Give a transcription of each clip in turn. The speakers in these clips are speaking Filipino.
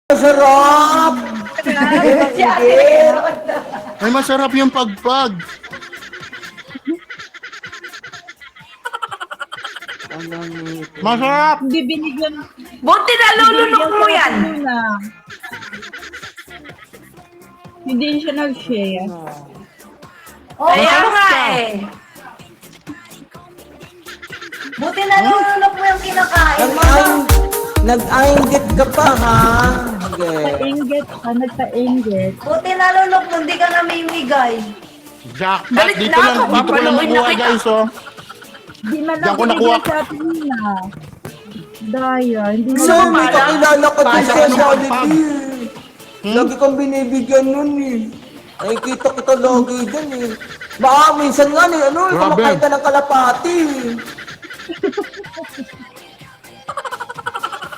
Masarap! Ay, masarap yung pagpag. Masarap! Hindi binigyan. Buti nalulunok mo yan. Hindi siya nag-share. Kaya nga eh. Buti nalulunok mo yung kinakain mo. Nag-ainggit ka pa, ha? Okay. Nagpa-inggit ka, nagpa-inggit. Buti nalulunok mo, hindi ka namimigay. Jackpot. Balik Dito na lang, ako, dito ko lang papanood na nakuha kita. guys, oh. Di man Diyan lang ko nakuha. binigyan sa atin na. Daya, hindi So, na may kakilala ko din Pasok sa ka ng Jollibee. pagpag. Lagi kang binibigyan nun eh. Nakikita kita lagi dyan eh. Baka minsan nga eh, Grabe. kumakain ka ng kalapati.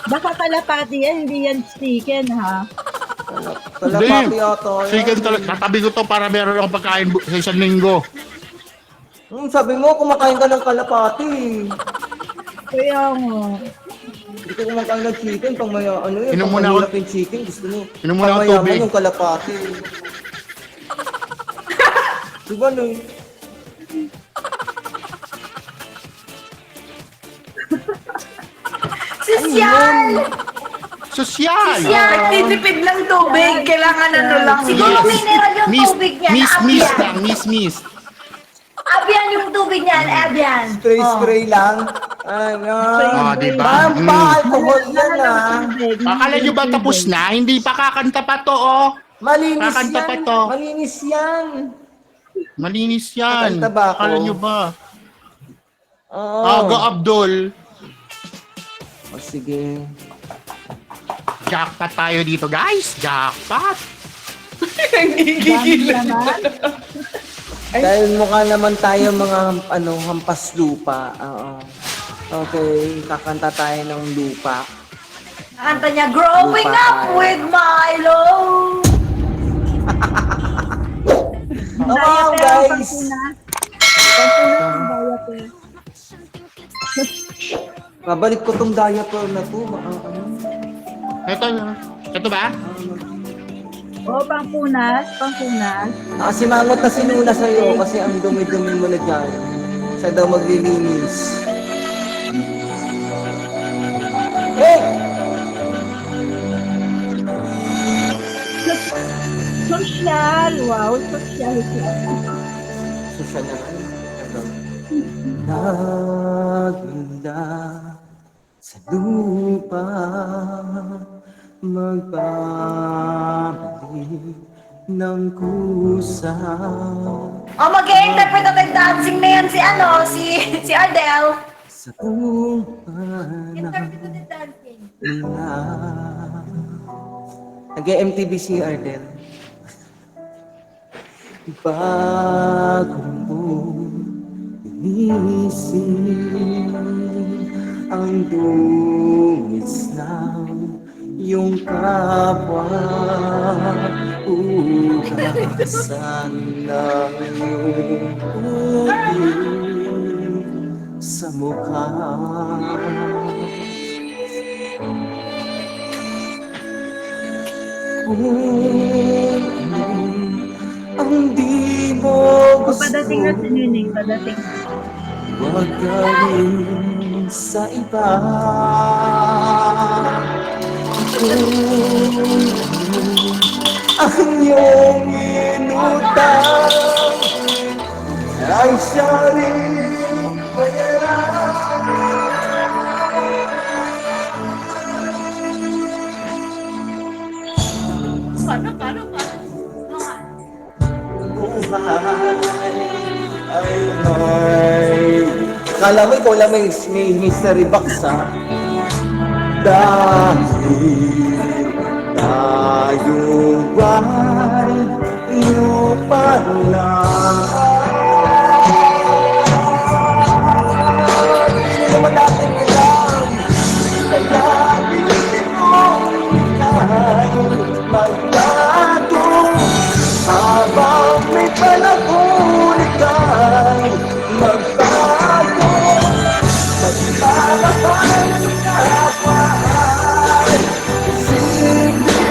Baka kalapati yan, hindi yan chicken ha. Kalapati ata. yan. Chicken talaga. Tatabi ko to para meron akong pagkain sa isang linggo. Sabi mo, kumakain ka ng kalapati. Kaya nga. Hindi ko kumakain ng chicken pang may ano yun. Inom Pang muna ako- mahirap yung chicken, gusto mo. Inom muna ako Pang mayaman tubig. yung kalapati. Diba no? Sosyal! Sosyal! Nagtitipid ng tubig. Kailangan ano lang. Siguro mineral yung tubig niya. Miss lang, miss. Abian yung tubig niyan, Abian. Spray lang. Ano? Oh, di ba? Alcohol yan ah. Akala nyo ba tapos na? Hindi pa kakanta pa to, oh. Malinis Kakanta yan. pa to. Malinis yan. Malinis yan. Kakanta ba ako? Akala nyo ba? Oo. Aga Abdul. Oh, sige. Jackpot tayo dito, guys. Jackpot. Dami naman. Dahil mukha naman tayo mga ano, hampas lupa. Oo. Okay, kakanta tayo ng lupa. Kanta niya, Growing Lupa Up tayo. with Milo. Come Daya on, pero guys! pangpunas. Pangpunas ang daya pero. Babalik ko tong diaper na to. Ano? Ito ba? Oo, pangpunas. Pangpunas. Nakasimangot na si Luna sa'yo kasi ang dumi-dumi mo na dyan. Siya daw maglilinis. Hey! Social. Wow, social. Social naman. Nagmula sa lupa magbabalik ng kusa. Oh, mag-i-interpret at dancing na yan si Ardel. Sa tumanan Interpret at dancing. na nag-MTV si Ardel. Bago mo inisip ang dungis ng iyong kapwa ugasan ng iyong puti sa mukha. Ang di mo O, gusto, padating na si Nining. Padating na. huwag gawin sa iba. Ang iyong inutang ay siya rin bayaran. Paano? Ay, kala mo ikaw lang may mystery box ha? Dahil tayo ay lupa lang. Sino ba natin ilang? Kaya pilitin mo tayo magbago. Habang may panahon ika'y magbago. Magpapahal ng kapwa ay simple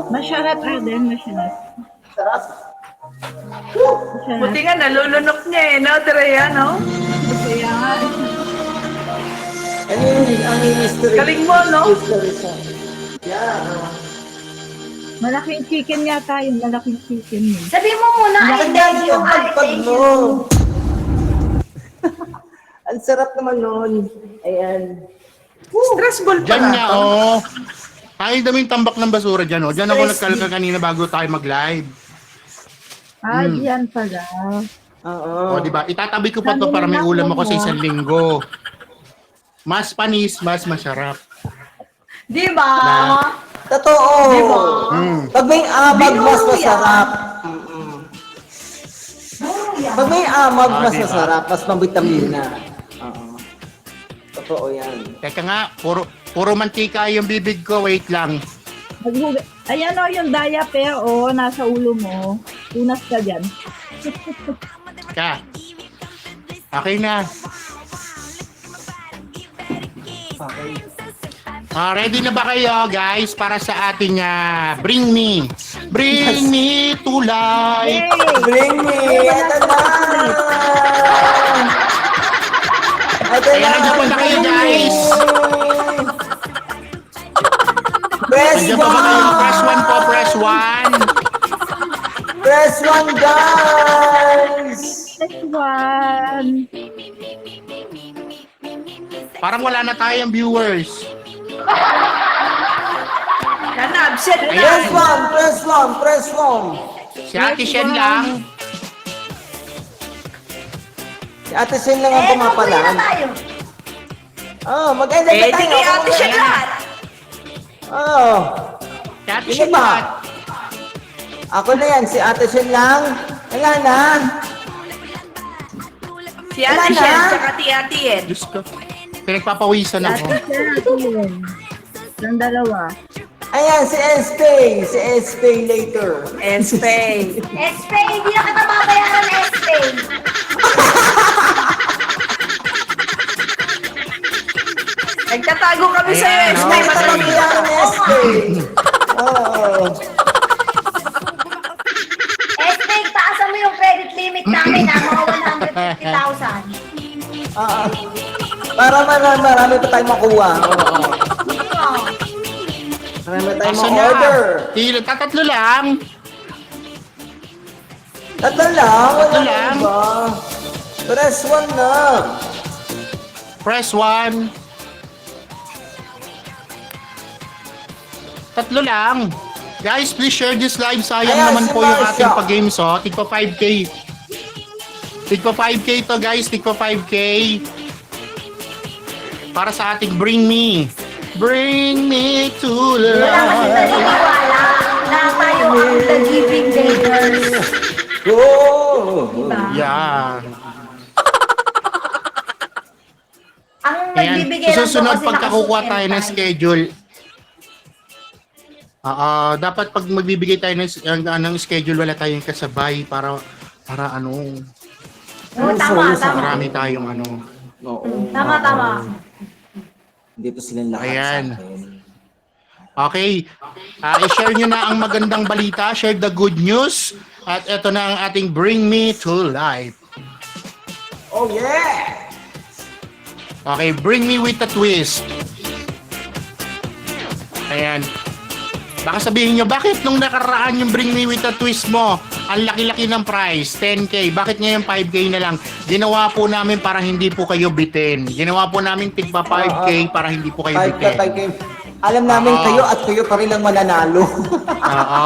Masarap, Arden, masarap. Sarap. Masarap. Buti nga, nalulunok niya eh, no, Drea, no? Kaya nga, Ano yun? Ang mystery. Galing mo, no? Mystery siya. Yeah. malaking chicken yata yun, malaking chicken yun. Sabi mo muna, I Ang thank you, I pagpag thank mo. you. Ang sarap naman nun. Ayan. Stressful Diyan pala. nga, oh. Ay, daming tambak ng basura dyan, oh. Diyan ako nagkalka kanina bago tayo mag-live. Ah, diyan pala. Oo. O, di ba? Itatabi ko pa to para may ulam ako sa isang linggo. Mas panis, mas masarap. Di ba? Totoo. Di ba? Pag may amag, mas Binuya. masarap. Pag may amag, mas diba? masarap. Mas mabitamina. Oo. Totoo yan. Teka nga, puro mantika yung bibig ko. Wait lang. Ayan o, yung diaper, o, nasa ulo mo. Tunas ka dyan. Ka. Okay na. Okay. Ready na ba kayo, guys, para sa ating Bring Me? Bring Me to Life. Bring me! Ito na! Ito Ayan, nandiyan pa ba kayo, guys? Press Nandiyan pa ba kayo? Press 1 po, 1! press 1. Press 1, guys! Next one. Parang wala na tayong viewers. Yan na, absent na. Press 1! Press 1! Press 1! Si Ate Shen lang. Si Ate Sen lang ang Eh, mabuhay na pumapalaan. tayo. Oh, mag-end na Eh, tayo. di kay ate siya lahat. Oh. Si Ate Sino Shen ba? lahat. Ako na yan, si Ate Sen lang. Wala na. Si Wala ate na. siya, tsaka ti-ate yan. Diyos ko. Pinagpapawisan ako. Natin. Ng dalawa. Ayan, si Espay. Si Espay later. Espay. Espay, hindi na kita babayaran, Espay. Nagtatago kami sa'yo, Ayan, Espay. okay. Matapos Kailangan ni Espay. Oo. Espay, taasan mo yung credit limit namin na mga 150,000. Ah, para marami pa tayong makuha. Oo. Marami tayong Asa ma-order. na? Tatatlo lang. Tatlo lang. Tatlo Wala lang. ba? Press 1 na. Press 1. Tatlo lang. Guys, please share this live. Sayang Ayan, naman si po yung Marsha. ating pag-games, oh. Tigpa 5K. Tigpa 5K to, guys. Tigpa 5K. Para sa ating Bring Me. Bring me to Wala kasi life. naniniwala na tayo ang the giving beggars. Go! Diba? Yeah. Ang Ayan. nagbibigay lang Susunod kasi pagkakukuha nakasuot tayo yan ng schedule. Dapat pag magbibigay tayo ng schedule, wala tayong kasabay para ano, Oo, tama, tama. marami tayong ano. Oo. Tama, tama. Dito silang lahat Ayan. sa akin. Okay. I-share nyo na ang magandang balita. Share the good news. At ito na ang ating Bring Me to Life. Oh yeah! Okay, bring me with a twist. Ayan. Baka sabihin nyo, bakit nung nakaraan yung bring me with a twist mo, ang laki-laki ng price, 10K, bakit ngayon 5K na lang? Ginawa po namin para hindi po kayo bitin. Ginawa po namin tigpa 5K para hindi po kayo Type na bitin. type kayo. Alam namin Oo. kayo at kayo pa rin ang mananalo. Oo.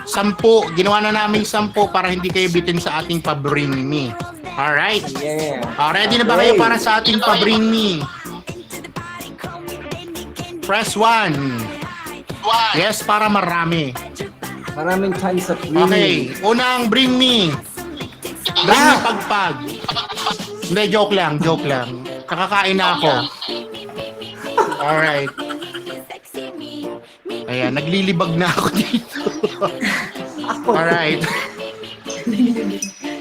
10, ginawa na namin 10 para hindi kayo bitin sa ating pa-bring me. Alright? Yeah. Ready na ba kayo para sa ating pa-bring me? Press 1. Yes, para marami. Maraming chance of winning. Okay, unang bring me. Bring me pagpag. Hindi, joke lang. Kakakain na ako. Alright. Ayan, naglilibag na ako dito. Alright.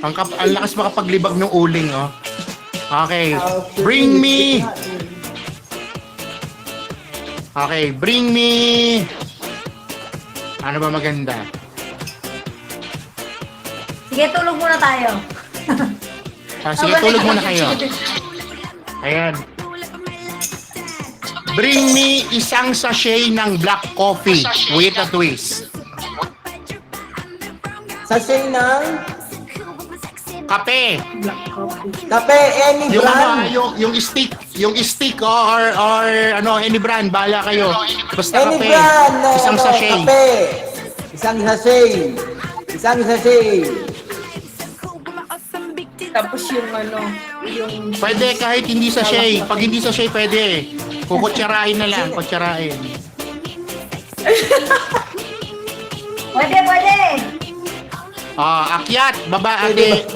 Ang lakas makapaglibag ng uling, oh. Okay, bring me. Okay, bring me... Ano ba maganda? Sige, tulog muna tayo. Sige, tulog muna kayo. Ayan. Bring me isang sachet ng black coffee with a twist. Sachet ng Kape. kape, any Yung brand. yung stick or ano, any brand, bahala kayo. Basta Any kape. brand na Isang ano, sachet. kape. Isang sachet. Isang sachet. Tapos yung ano, yung... Pwede kahit hindi sachet. Pag hindi sachet, pwede. Kukutsarain na lang, kutsarain. Pwede. Akyat, baba, ate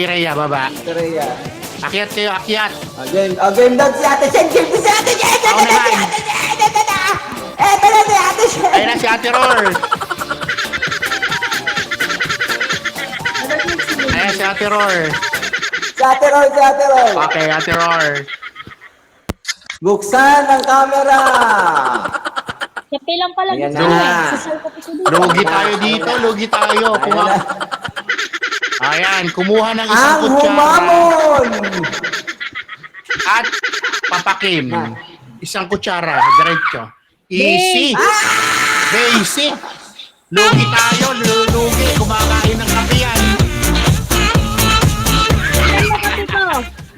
Rhea, baba. Tereya. Akyat kayo, akyat. Again doon si Ate Shen. Game si Ate Shen. Ako naman. Eto na si Ate Shen. Ayun na si Ate Roar. Ayan si Ate Roar. Si Ate Roy. Okay, Ate Roar. Buksan ang camera. Kape lang pala. Ayan gusto ko na. eh. Sasal ko pa dito. Lugi tayo dito, lugi tayo. Ayan, kumuha ng isang Ang kutsara humamon. at papakim. Isang kutsara, diretso. Easy. Basic. Lugi tayo, lugi. Kumakain ng kape yan. Ano ba kape ko?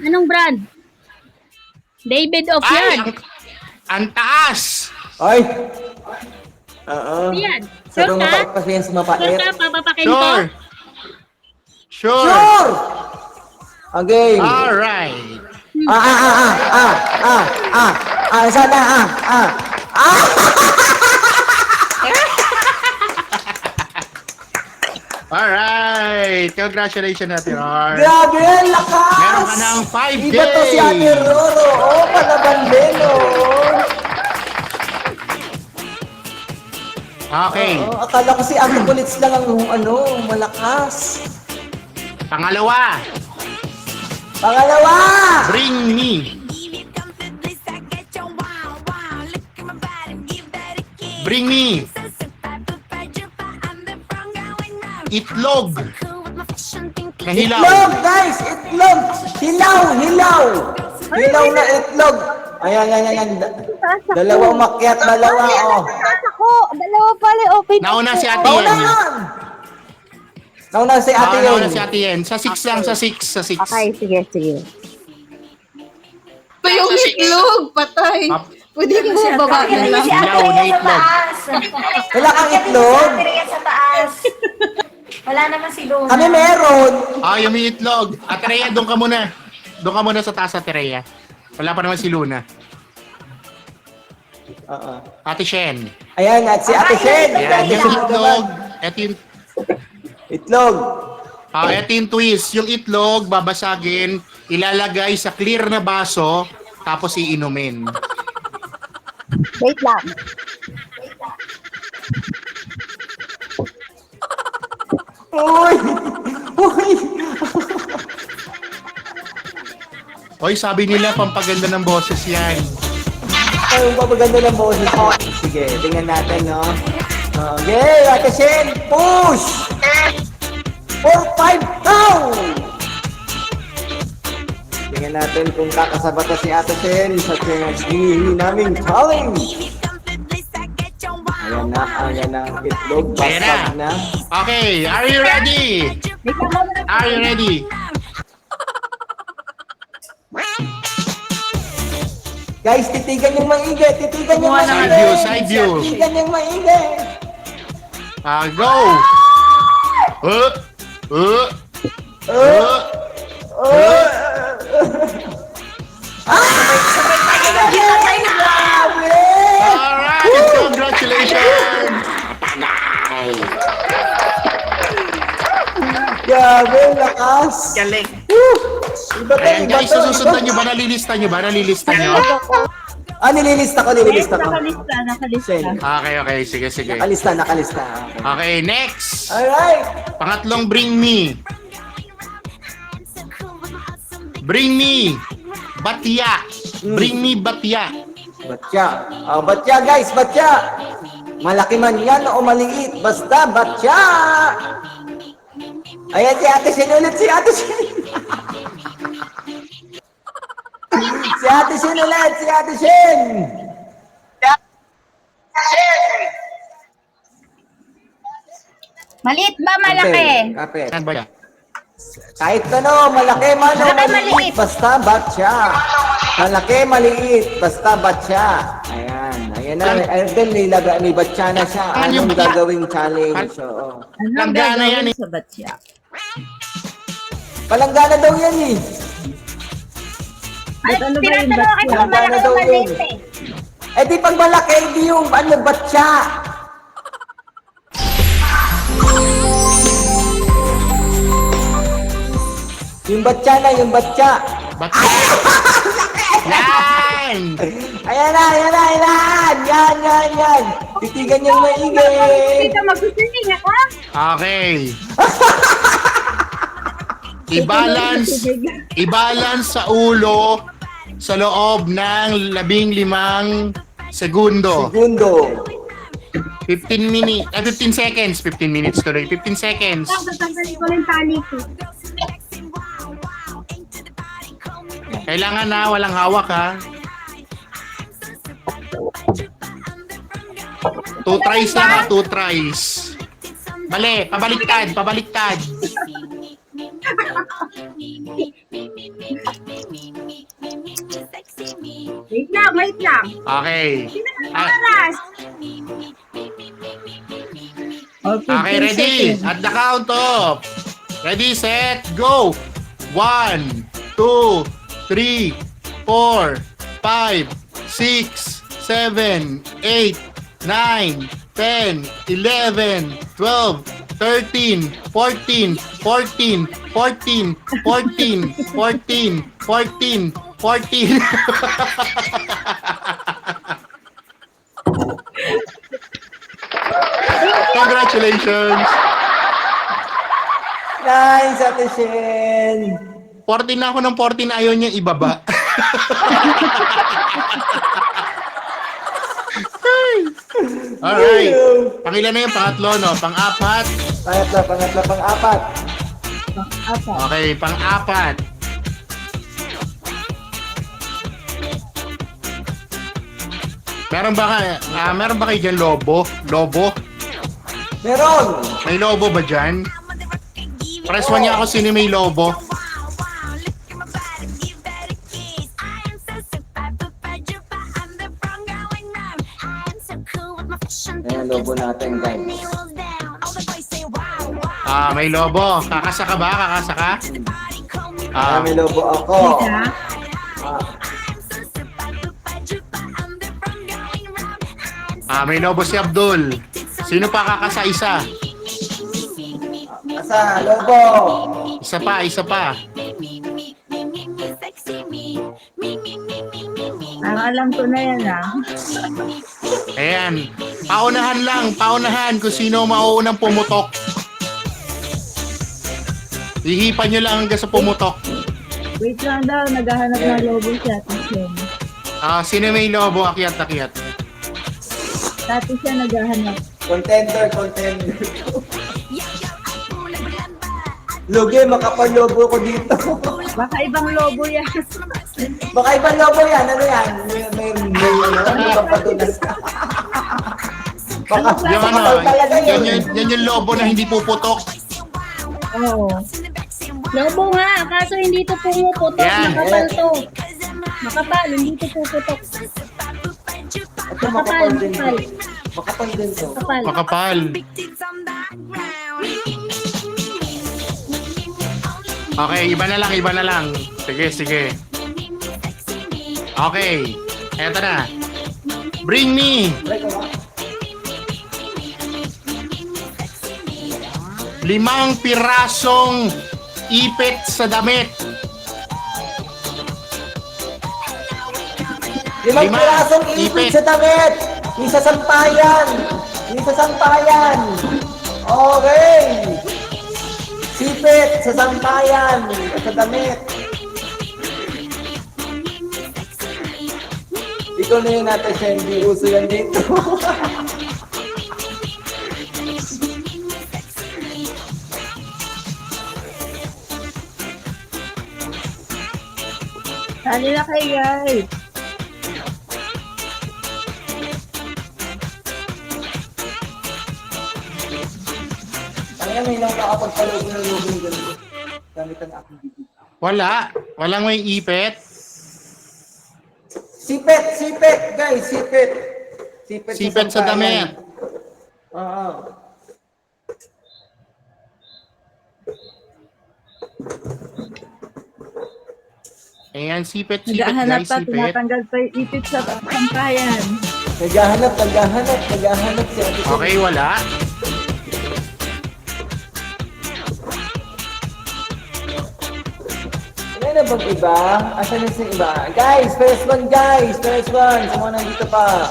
Anong brand? David of Ay, yan. ang taas. Ay. Oo. Yan. Sa Sure ka? mapapasiyan sa Sure mapait. ka? Papapakin ko? Sure. Sure. Sure. Again. Alright. Sana, Alright. Congratulations, Ate Roar. Grabe, ang lakas! Meron ka ng 5 Iba to si Ate Roro. Oh, palaban din, oh. Okay. Akala ko si Ate Kulits lang ang malakas. Pangalawa. Pangalawa! Bring me. Bring me. Itlog. Na hilaw. Itlog, guys! Itlog! Hilaw! Hilaw na itlog! Ayan. Dalawang makyat, dalawa, oh. Ako, dalawa pala. Open. Nauna si Ate Yen. Nauna si Ate Yen. Nauna si Ate Yen. Sa 6 lang, sa 6. Okay, sige. Ito yung itlog, patay. Pwede mo baba na lang. Si Ate Hilaw na Rhea sa itlog. taas. Wala kang itlog? Si Ate Rhea sa taas. Wala naman si Luna. Kami meron. Yung may itlog. Ate Rhea, doon ka muna. Doon ka muna sa taas, Ate Rhea. Wala pa naman si Luna. Ate Shen. Ayan, at si Ate Shen. Ayan, yung itlog. Ito yung, Itlog. ito yung twist. Yung itlog, babasagin, ilalagay sa clear na baso, tapos iinumin. Wait lang. Uy! Oy, sabi nila, pampaganda ng boses yan. Ay, yung papaganda ng boses ko. Sige, tingnan natin, no? Okay, Ate Shen, push! 4-5 down! Tingnan natin kung kakasabata si Ate Shen sa hinihingi naming challenge. Ayan na ang itlog, Ayan basag na. Okay, are you ready? Are you ready? Guys, titigan yung maigi, titigan yung maigi. Side view, side view. Titigan yung maigi. Go! Grabe! Alright, congratulations! Grabe, lakas. Galing. Iba to, Ayan iba guys, to. susundan nyo ba? Nalilista nyo ba? Nililista nyo? Nililista ko. Yes, nakalista. Shen. Okay, sige. Nakalista. Okay, next! Alright. Pangatlong bring me. Bring me batya. Bring me batya. Batya. Batya guys, batya. Malaki man yan o maliit, basta batya. Ayan si Ate Shin ulit, si Ate Shin. Si Ate Shin ulit, si Ate Shin. Maliit ba malaki? Kapit. Saan ba yan? Kahit ano, malaki man o Malaki, maliit, maliit. basta batya. Malaki, maliit, basta batya. Ayan, ayan na. Ayun din, may batya na siya. Ano yung Anong batya? gagawing challenge? Oo. Ano ang Langgana yan gagawin eh. sa batya? Palanggana daw yan eh. Ay, ano ba yung Tinatanong kita batya? kung malaki o maliit eh. Eh di pag malaki, hindi yung ano, batya. Yung batya na, yung batya. Ba't? Yan! Ayan na, ayan na, ayan. Yan. Titigan niyang maigi. Dito magsusiling ako. Okay. I-balance sa ulo sa loob ng 15 segundo. Segundo. 15 seconds. 15 minutes tuloy. 15 seconds. Tatanggalin ko ng tali ko. Kailangan na walang hawak ha. 2 tries lang ha, 2 tries. Mali, pabaliktad. Wait lang. Okay. Ah, Oras. okay, ready? At the count of. Ready, set, go. 1, 2, 3, 4, 5, 6, 7, 8, 9, 10, 11, 12, 13, 14, 14, 14, 14, 14, 14, 14. Congratulations! Nice, Ate Shin. 14 na ako ng 14 na ayaw niya ibaba. Alright. Pangilan na yung pangatlo, no? Pang-apat. Pangatlo, pang-apat. Okay, pang-apat. Meron ba kayo dyan lobo? Lobo? Meron. May lobo ba dyan? Press one niya ako sino may lobo. Ayan, lobo natin, guys. May lobo. Kakasa ka ba? Kakasa ka? May lobo ako. May lobo si Abdul. Sino pa kakasa isa? Asa, lobo. Isa pa. Ang alam ko na yan Ayan. Paunahan kung sino mauunang pumutok. Hihipan nyo lang hanggang sa pumutok. Wait lang daw, naghahanap ng lobo siya. Sino may lobo? Akyat. Dati siya naghahanap. Contender. Lugi, makapalobo ko dito. Baka ibang lobo yan. Baka ibang lobo yan. Ano yan? May kapatunas ka. Baka, Yung kapal talaga yun. yan yung lobo na hindi puputok. Oo. Lobo nga, kaso hindi to pumuputok. Yan. Makapal to. Makapal, hindi to puputok. Ito makapal din to. Makapal din to. Makapal. Makapal. Okay, iba na lang. Sige. Okay, eto na. Bring me 5 pirasong ipit sa damit. 5 pirasong ipit sa damit. Isa sampayan. Okay. Sipit sa sampayan. Sa damit. 5 Ikaw na yun natin, Shendy. Uso yan dito. Sali na kayo, guys. Ang may lang nakapagpalog ng lubing ganito. Gamit ang aking bibig. Wala. Walang may ipit. Sipet, guys, sipet. Sipet sa damit. Oo. Ayan, sipet, Naghahanap guys, pa, sipet. tinatanggal pa yung ipit sa sampayan. Naghahanap si Ate Shen. Okay, wala. Wala na bang iba? Asan na si iba? Guys, first one. Sa mga nandito pa.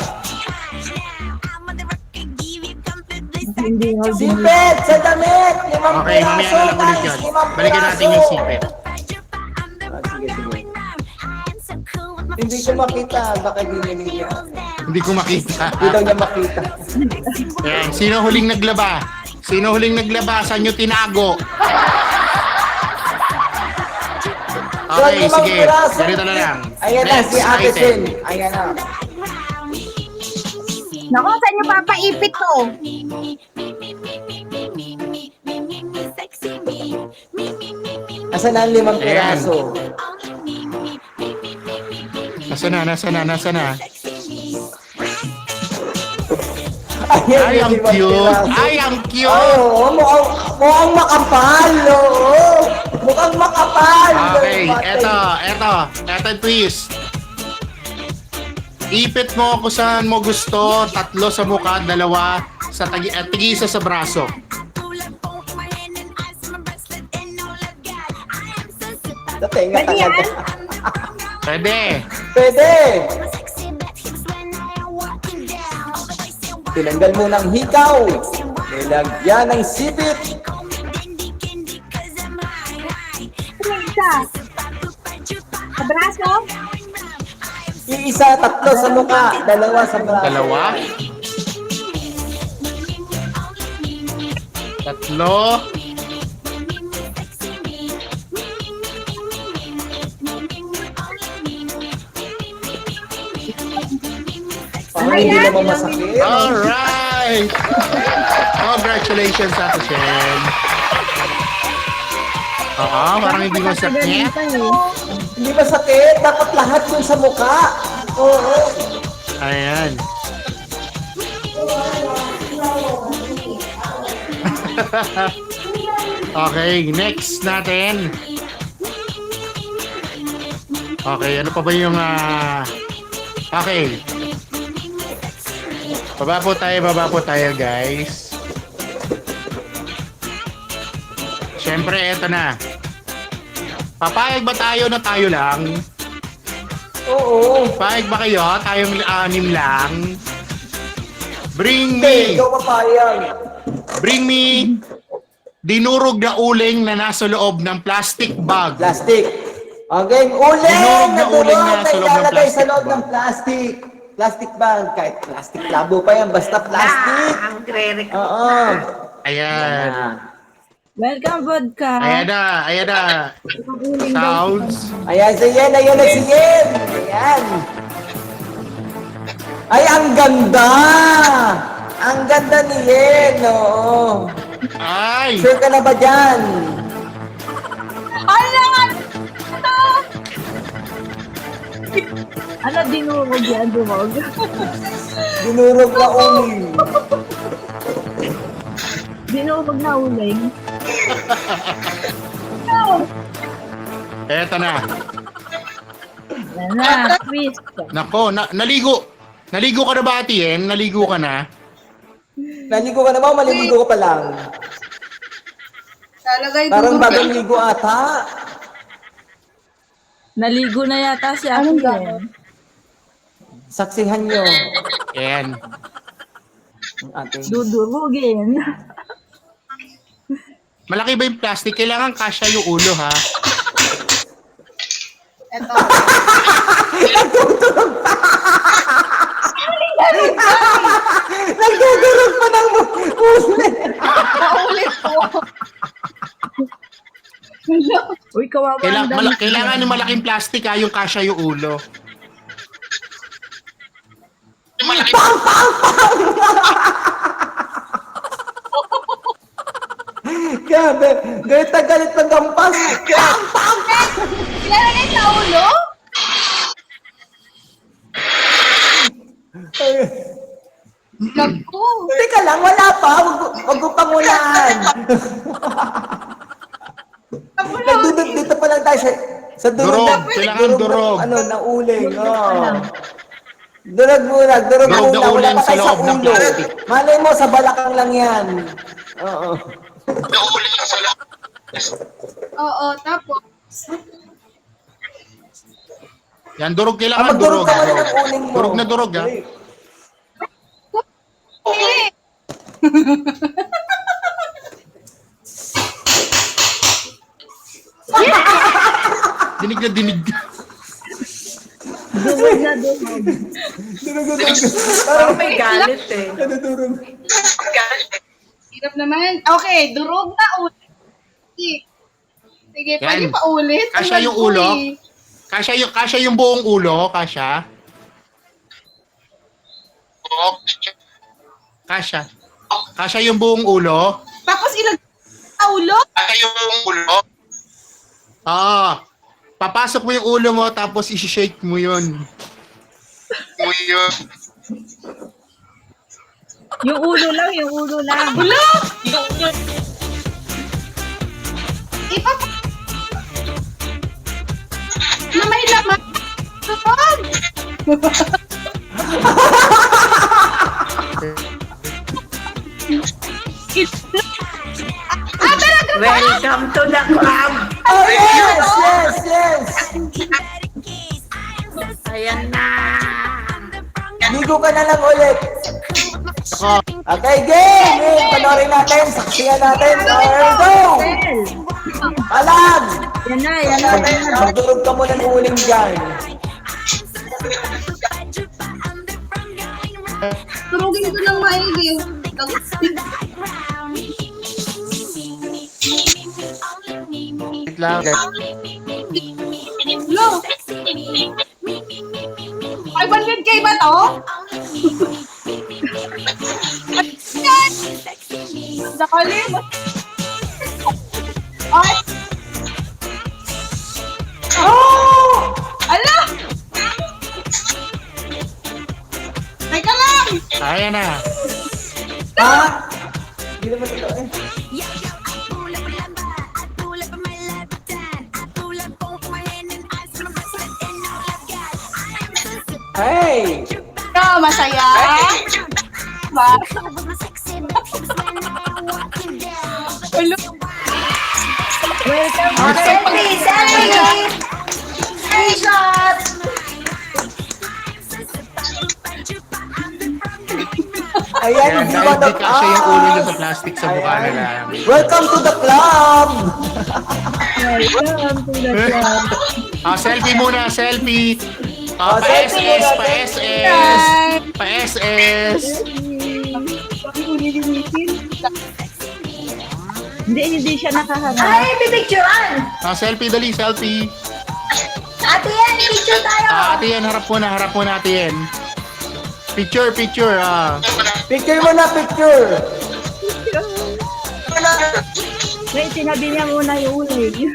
Hindi mo Sipet sa damit! 5 Okay, mamaya piraso, na lang ulit guys! yun. 5 Balikan natin yung sipet. Sige. Hindi ko makita. Baka dinilig niya. Hindi ko makita. Hindi daw niya makita. Ayan, sino huling naglaba? Saan nyo tinago? Okay, So, 5 sige. piraso. Ganito na lang. Ayan na, si Ate Shen. Ayan na. Naku, saan niyo papaipit to? Asan na ang 5 piraso? Nasa na? Ayan, Ay, ang yung 5 cute. piraso. Ay, ang Ay, cute. oo, mukhang makapal, oo. Mukhang makapal. Okay, Patay. eto twist. Ipit mo kung saan mo gusto, 3 sa mukha, 2 sa tigi-isa sa braso. Sa tenga Pwede yan? talaga. Pwede. Pwede. Tinanggal mo ng hikaw. Nilagyan ng sipit. Ano isa? Sa braso? Iisa, 3 sa mukha, 2 sa braso. 3. Parang hindi naman masakit. Alright! Congratulations, Ate Shen. Oo, parang hindi mo sakit. Hindi masakit. Dapat lahat yun sa mukha. Oo. Ayan. Okay, next natin. Okay, ano pa ba yung okay. Baba po tayo guys. Siyempre, eto na. Papayag ba tayo na tayo lang? Oo. Papayag ba kayo? Tayong 6 lang? Bring Hindi, me! ikaw papayag. Bring me dinurog na uling na nasa loob ng plastic bag. Plastic. Okay, uling Dinurog na uling na na sa loob ng ilalagay sa plastic loob bag. ng plastic. Plastic bag. Kahit plastic labo pa yan, basta plastic. Ang grere. Oo. Ayan. Welcome, vodka. Ayan na. Sounds. Ayan si Yen, ayan na si Yen. Ayan. Ay, ang ganda. Ang ganda ni Yen, oo. Ay! Sure ka na ba dyan? Ano dinurog yan, dumog? Dinurog na uling. Dinurog na uling. Eto na. Yan na, twist. Nako, naligo. Naligo ka na ba, Ate Yen? Naligo ka na? Naligo ka na ba o maliligo ka pa lang? Talagay Parang bagong ligo ata. Naligo na yata si Ate Yen. Saksihan nyo. Ayan. Ang ating... Dudurugin. Malaki ba yung plastic? Kailangan kasya yung ulo, ha? Ito. Uy, kawawa ang damit. Kailangan ng malaking plastic yung kasya yung ulo. Yung malaking Grabe, galit na galit ng gampas. Ilalagay sa ulo? Naku. Teka lang, wala pa. Wag mo pangunahan. Nagdudog dito pa lang tayo sa durog. Durog, kailangan durog. Ano, na uling. Oh. Durog muna. Durog na Wala uling pa sa tayo sa loob ng ulo. plastic. Malay mo, sa balakang lang yan. Oo. Oo, tapos. Yan, durog. Kailangan Magdurog durog. ka muna ng uling mo. Durog na durog, ha? Eh, Dinig na dinig. Durog na durog. Parang may galit eh. Nadudurog. hirap naman. Okay, durog na ulit. Sige, pwede Yan. pa ulit. Kasya yung ulo? Kasya yung buong ulo, kasya. Kasya. Kasya yung buong ulo. Tapos ilagay sa ulo? Kasya yung buong ulo. Papasok mo yung ulo mo tapos i-shake mo yun. Yung ulo lang. Ulo! Na may laman. Kapag! Welcome to the club. Oh, yes. Ayan na. Ligo ka na lang ulit. Ako, Okay, game! Panorin natin, saksiyan natin. There we go! Palag! Yan na. Magdurog ka muna ng uling dyan. Turugin ko ng maigi. wait lang. Ulo! 500k ba to? Ayan! Dali mo. Ay! Oh! Ala! Teka lang! Kaya na. Ha? Hindi naman ito eh. Hey! Ito, masaya? Ba? Ulo! Welcome. Selfie! Screenshot! Ayan, Ayan, di dahil ba di kasya yung ulo nyo sa plastic sa mukha Ayan. nila. Welcome to the club! Welcome to the club. Selfie muna, selfie. Selfie Pa-SS, muna, pa-SS. Pa-SS. Bakit ulilinisin? Hindi siya nakaharap. Ay, pipicturean! Selfie, dali, selfie. Ate yan, picture tayo! Ate yan, harap mo na, ate yan. Picture. Picture mo na, picture! Wait, sinabi niya muna yung uling.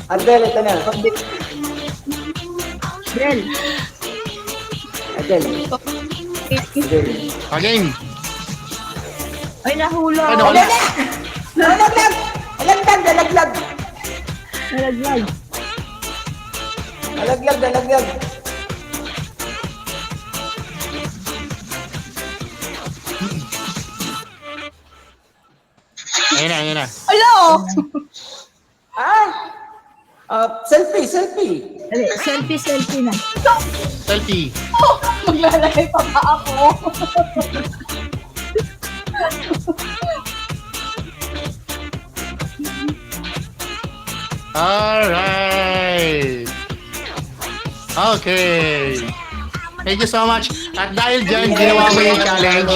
Adel, ito na. Del. Adel. Adel. Again. Ay, nahulog. Ano? Nalaglag! Nalaglag! Nalaglag. Nalaglag! Ayan na. Ulo! Selfie! Dali, selfie na. Selfie. Maglalagay pa ba ako? Alright. Okay. Thank you so much. At dahil dyan, ginawa mo yung challenge,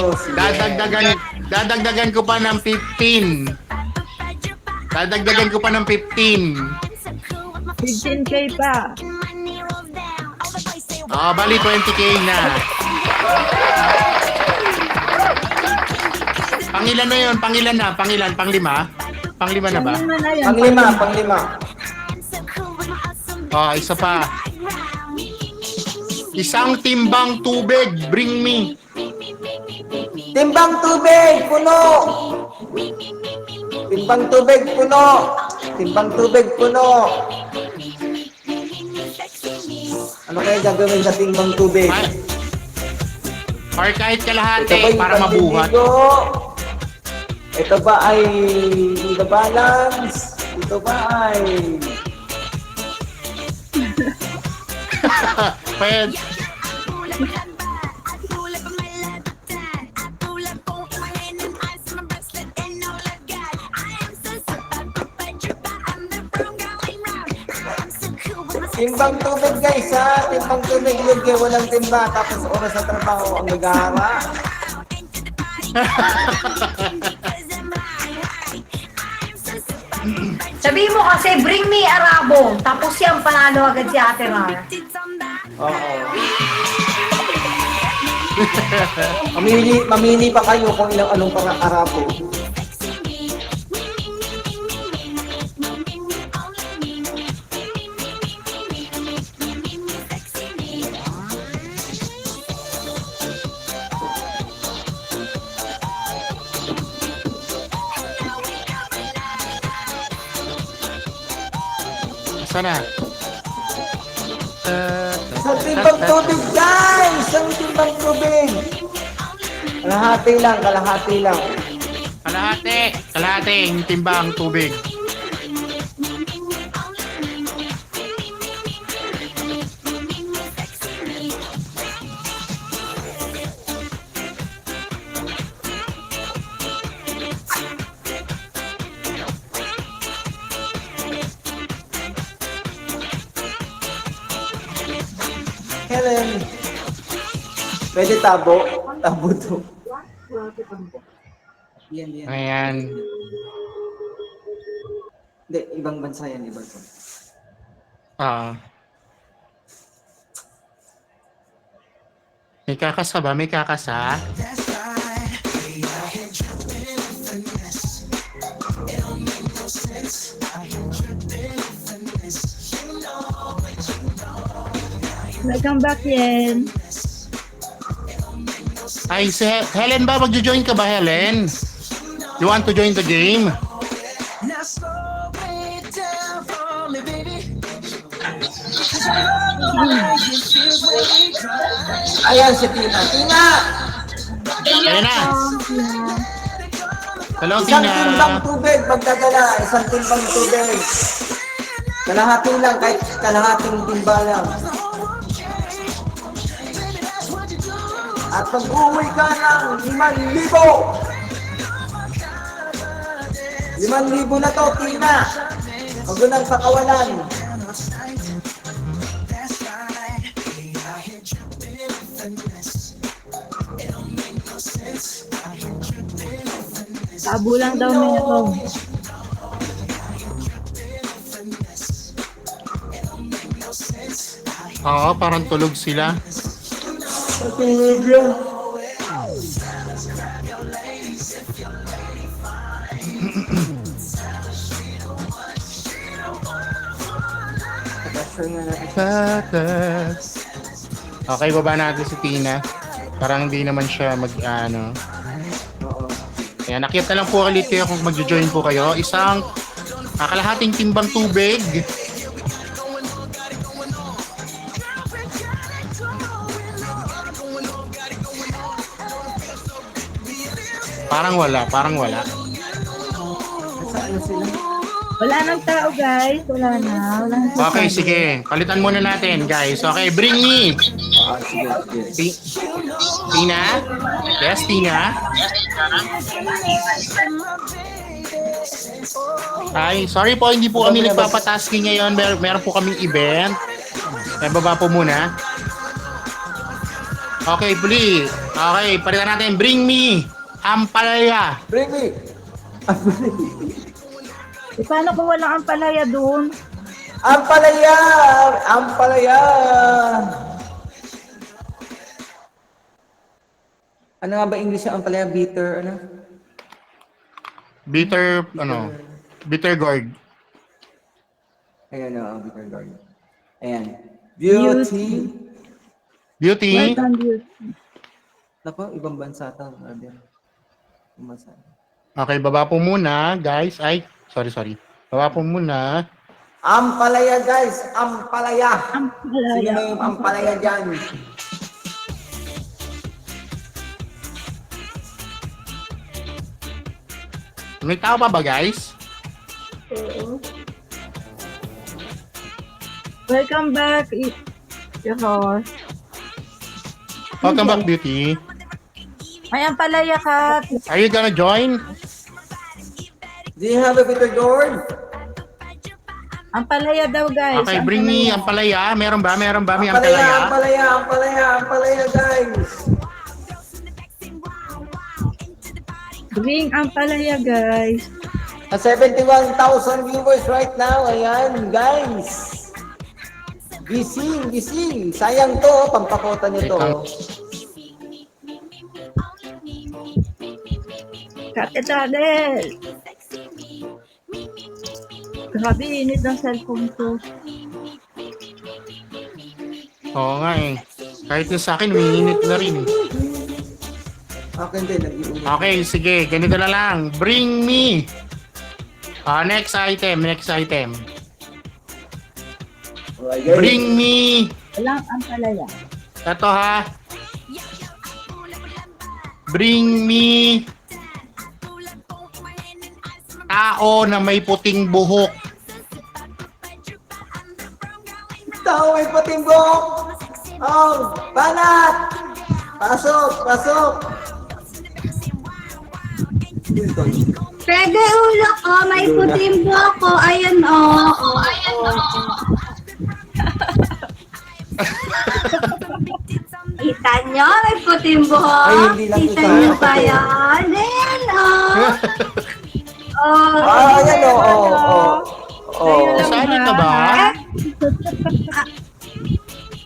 dadagdagan ko pa ng 15. Dadagdagan ko pa ng 15. 15K pa. Bali 20K na. Pangilan na yun? Pangilan na? Panglima? Panglima na ba? Ano na yan? Panglima. Isa pa. Isang timbang tubig, bring me. Timbang tubig, puno! Timbang tubig, puno! Timbang tubig, puno! Ano kaya gagawin sa timbang tubig? Or kahit kalahati Ito ba yung para mabuhat. panliligo? Ito ba ay the balance? Ito ba ay... Pwede. Timbang tubig guys ha! Timbang tubig lugay, walang timba. Tapos oras sa trabaho ang nag-aara. Sabihin mo kasi, bring me Arabo. Tapos yan, panalo agad si Ate Rar. Oo. Mamili pa kayo kung anong pang-arapo. Sana. Isang timbang tubig guys! Isang timbang tubig! Kalahati lang. Kalahati yung timbang tubig. Helen, pwede tabo? Tabo to. Yan. Ayan. Hindi, ibang bansa yan, ibang bansa. May kakasa ba? May kakasa? Welcome back, Yen. Ay, si Helen ba? Magjo-join ka ba, Helen? You want to join the game? Ayan si Tina. Tina! Ayan na. Hello, Isang Tina. timbang tubig, magdadala. Isang timbang tubig. Kalahati lang, kahit kalahating timba lang. At pag-uwi ka ng 5,000! 5,000 na to, Tina! Huwag mo nang pakawalan. Tabo lang daw nito. Oo, parang tulog sila. Patulog yan. Okay, baba natin si Tina. Parang hindi naman siya Oo. Kaya nakyat na lang po ulit kayo kung magjo-join po kayo. Isang kalahating timbang tubig. Parang wala. Saan sila? Wala nang tao, guys. Wala na. Okay, sige. Palitan muna natin, guys. Okay, bring me. Sige. Tina? Yes, Tina? Ay, sorry po, hindi po kami nagpapatasking ngayon. Meron po kaming event. Baba po muna. Okay, Puli. Okay, palitan natin. Bring me ampalaya. Bring me. Paano kung wala ang palaya doon? Ampalaya! Ampalaya! Ano nga ba English ang ampalaya? Bitter, ano? Bitter gourd. Ayan o, bitter gourd. Ayan. Beauty. Beauty. Well done, beauty. Nako, ibang bansa ito. Ibang bansa. Okay, baba po muna, guys. Ay, sorry. Baba po muna. Ampalaya, guys! Ampalaya! Ang Sino palaya. may ampalaya dyan? May tao pa ba, guys? Welcome back. Yahor. Welcome back, Beauty. May ang palaya ka. Are you gonna join? Do you have a bitter gourd? Ang palaya daw, guys. Okay, Ang bring me palaya. ampalaya. Meron ba? May Ampalaya, ampalaya? ampalaya, ampalaya, ampalaya, guys! Bring ang palaya, guys. 71,000 viewers right now. Ayan, guys. Gising. Sayang to, pampakota nyo to. Katedral. Grabe, init ng cellphone ko. Oo nga eh. Kahit yung sa akin, umiinit na rin. Akin din, nag-iinit. Okay, sige. Ganito na lang. Bring me. Next item. Okay. Bring me. Walang ang palaya. Ito ha. Bring me. Tao na may puting buhok. Tao may patimbok! Oh, banat! Pasok! Pwede ulo ko, may puting buhok ko. Ayan o. Kita nyo, may puting buhok. Ay, hindi lang Kita kita. nyo ba yan? Ayan o. Ayan o. Sali ka ba?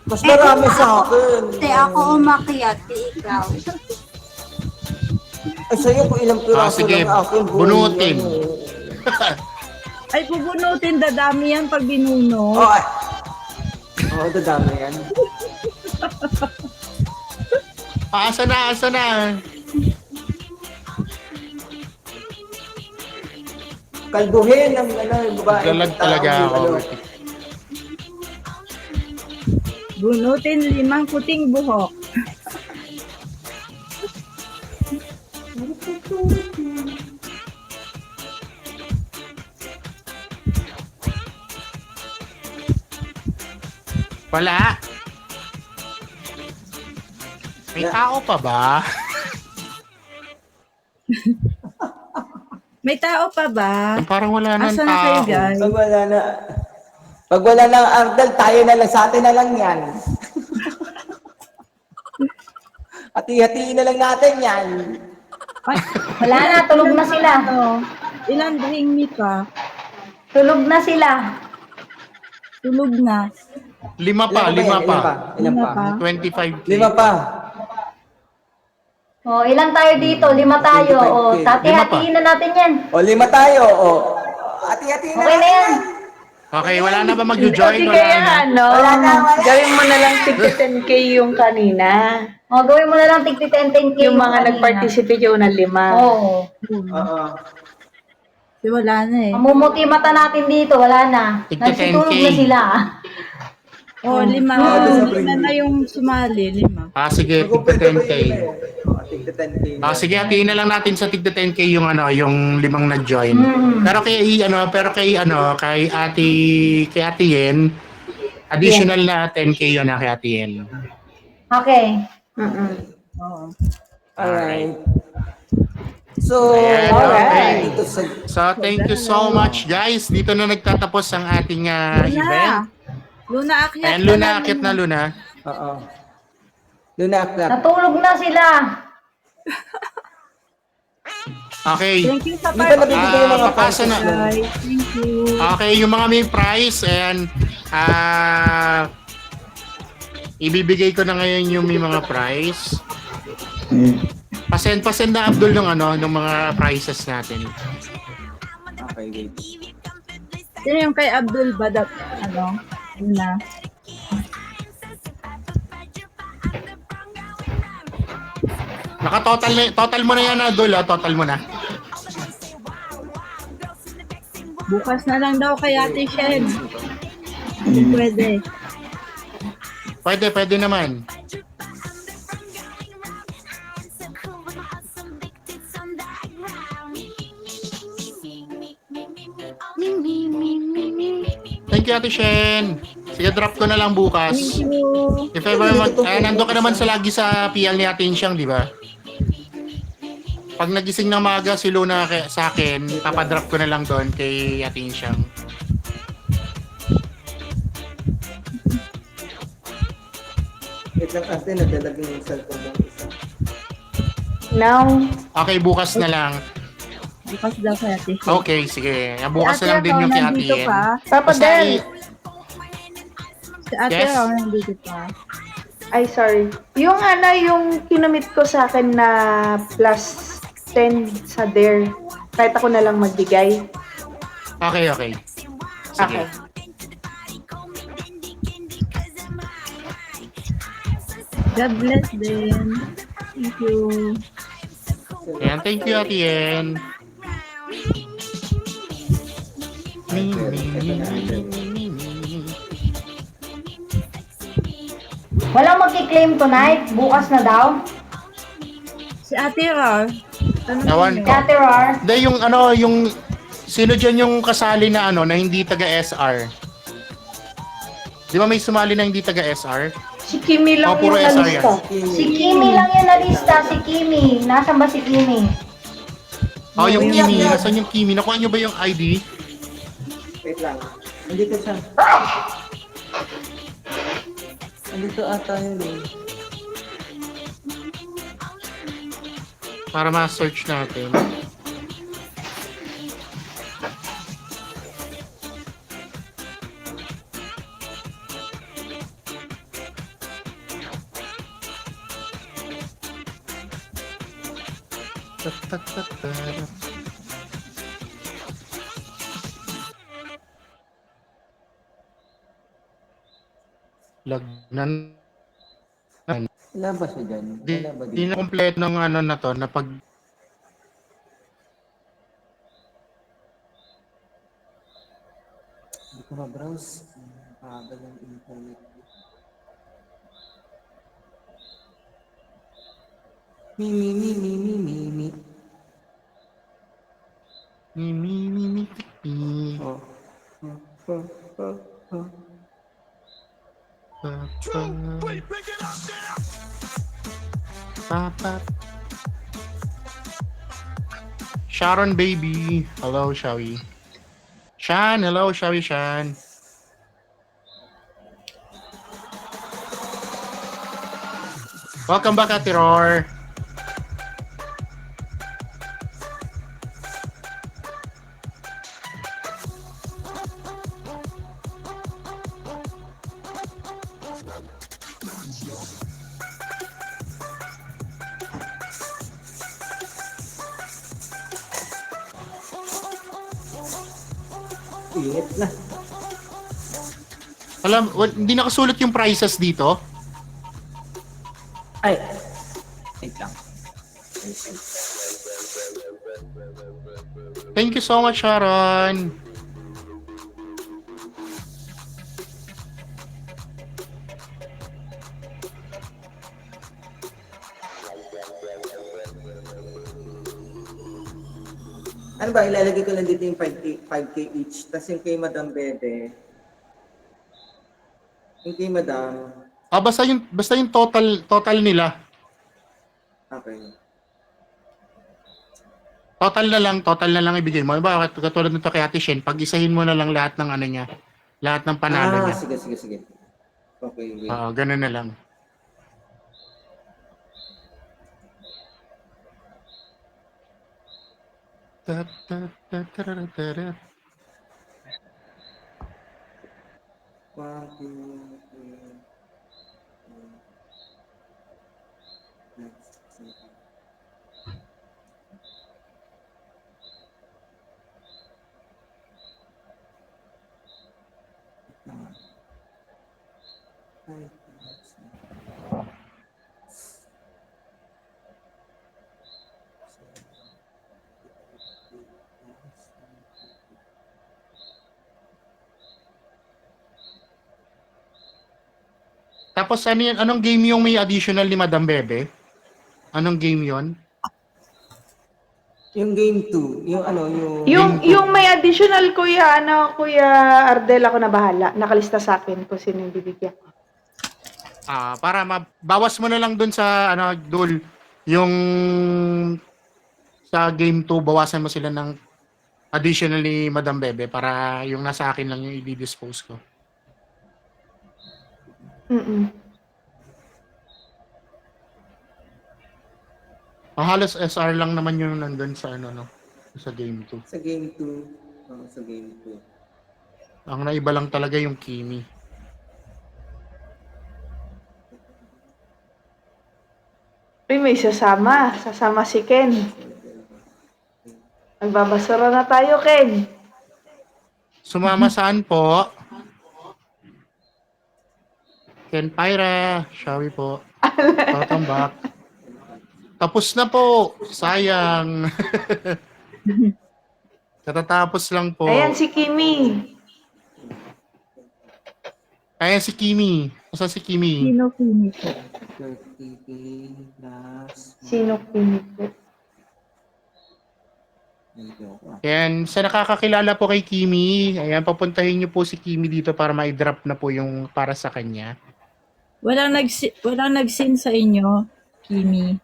Mas marami sa akin. Hindi ako umakyat, di ikaw. Ay, sa'yo kung ilang piraso sige. lang akin. Bunutin. Ay, pupunutin. Dadami yan pag binuno. Dadami yan. Asa na? Kalbuhin ng babae. Galag talaga ako. Bunutin 5 puting buhok. Wala. May tao pa ba? May tao pa ba? Parang wala nang Asa na kayo, tao. guys? Pag wala ng Ardal, tayo na lang, sa atin na lang yan. Hati-hatiin na lang natin yan. Ay, Wala na, tulog na sila. ilan bring me ka? Tulog na sila. Tulog na. 5 pa. Ilan pa? 25K. 5 pa. O, ilan tayo dito? 5 tayo. O, 25K. hati-hatiin na natin yan. O, 5 tayo. O, hati-hatiin na Okay na natin yan. Okay, wala na ba mag-join? Hindi Wala kaya na. Wala na. gawin mo na lang tigta 10K yung kanina. O, gawin mo na lang tigti 10K Yung mga kanina. nag-participate yung na 5. Oo. Oo. Kasi wala na eh. Mamumuti mata natin dito, wala na. Tigti Nagsitulog 10K. na sila. Oh, 5. Lima na yung sumali. 5. Sige, tigta 10K. Tigta 10K. Sige, hatiin na lang natin sa tigta 10K yung yung 5 na-join. Pero kay Ate Yen, additional na 10K yun na kay Ate Yen. Okay. Oo. Alright. So, Ayan, okay. dito sa... So, thank you so much, guys. Dito na nagtatapos ang ating event. Luna, akyat Ayan, na Luna, lang. akit na Luna. Oo. Doon na clap. Natulog na sila. Okay. Thank you sa Hindi pa nabibigay yung mga papasa na. Bye. Thank you. Okay, yung mga may price and ibibigay ko na ngayon yung may mga price. Pasend na Abdul ng ng mga prices natin. Okay, wait. Sino yung kay Abdul Badat? Yun na. Total mo na yan, Abdul, total mo na. Bukas na lang daw kay Ate Shen. Hindi pwede. Pwede naman. Thank you, Ate Shen. Sige, drop ko na lang bukas. Thank you. If ever, nandun ka naman lagi sa PL ni Ate Insyang, di ba? Pag nagising ng maga si Luna sa akin, papadrop ko na lang doon kay Ate Insyang. Wait lang, ate, naglalagay yung cellphone ng isa. Now, Okay, bukas na lang. Bukas daw kay Ate Shen. Okay, sige. Bukas na lang din yung kay Ate nandito Yen. pa. Papa Basta Del. Si Ate Yes? Raw nandito pa. Ay, sorry. Yung yung kinumit ko sa akin na plus 10 sa Dare, kahit ako na lang magbigay. Okay. Sige. Okay. God bless din. Thank you. Ayan, thank you, Ate Yen. Walang magki-claim tonight. Bukas na daw. Si Ate Raw. Ewan ko. Ate Rar. Hindi, yung sino dyan yung kasali na na hindi taga SR? Di ba may sumali na hindi taga SR? Si Kimi lang Puro yung SR nalista. yan. Si Kimi lang yung nalista. Si Kimi. Nasaan ba si Kimi? Oh, yung Kimi. Nasaan yung Kimi? Nakuha nyo ba yung ID? Wait lang. Andito siya. Andito ata yun eh. Para ma-search natin. Lagnan. Wala ba siya dyan? Di, Wala ba di dito? na kompleto ng na to na pag Hindi ko ma-browse. Pagal ng internet. Mi. mi. Oh. Papa. Sharon baby. Hello, Shawi. Shan, hello, Shawi Shan. Welcome back, Ate Roar. Init na. Alam, hindi nakasulat yung prices dito. Ay. Wait lang. Thank you so much, Sharon. Ano ba, ilalagay ko lang dito yung 5K each. Tapos yung kay Madam Bede. Yung kay Madam. Basta yung total nila. Okay. Total na lang ibigay mo. Bakit katulad nito kay Ate Shen, pag-isahin mo na lang lahat ng niya. Lahat ng panalo niya. Sige. Okay, wait. Oo, ganun na lang. One, two, three. Next. Tapos ano yun? Anong game yung may additional ni Madam Bebe? Anong game yon? Yung game 2, Yung may additional, Kuya Ardel, ako na bahala. Nakalista sa akin kung sino yung bibigyan ko. Para bawas mo na lang dun sa Dul, yung sa game 2 bawasan mo sila ng additional ni Madam Bebe para yung nasa akin lang yung i-dispose ko. Halos SR lang naman yung nandun sa sa game 2. Sa game 2. Sa game 2. Ang naiba lang talaga yung Kimi. Uy, may sasama. Sasama si Ken. Nagbabasura na tayo, Ken. Sumama saan po? Ken Pyra, Shawi po. Welcome back. Tapos na po. Sayang. Katatapos lang po. Ayan si Kimi. Ayan si Kimi. Saan si Kimi? Sino Kimi po? 30k plus... Sino Kimi po? Ayan, sa nakakakilala po kay Kimi, ayan, papuntahin niyo po si Kimi dito para ma-drop na po yung para sa kanya. Walang nag-send sa inyo, Kimi.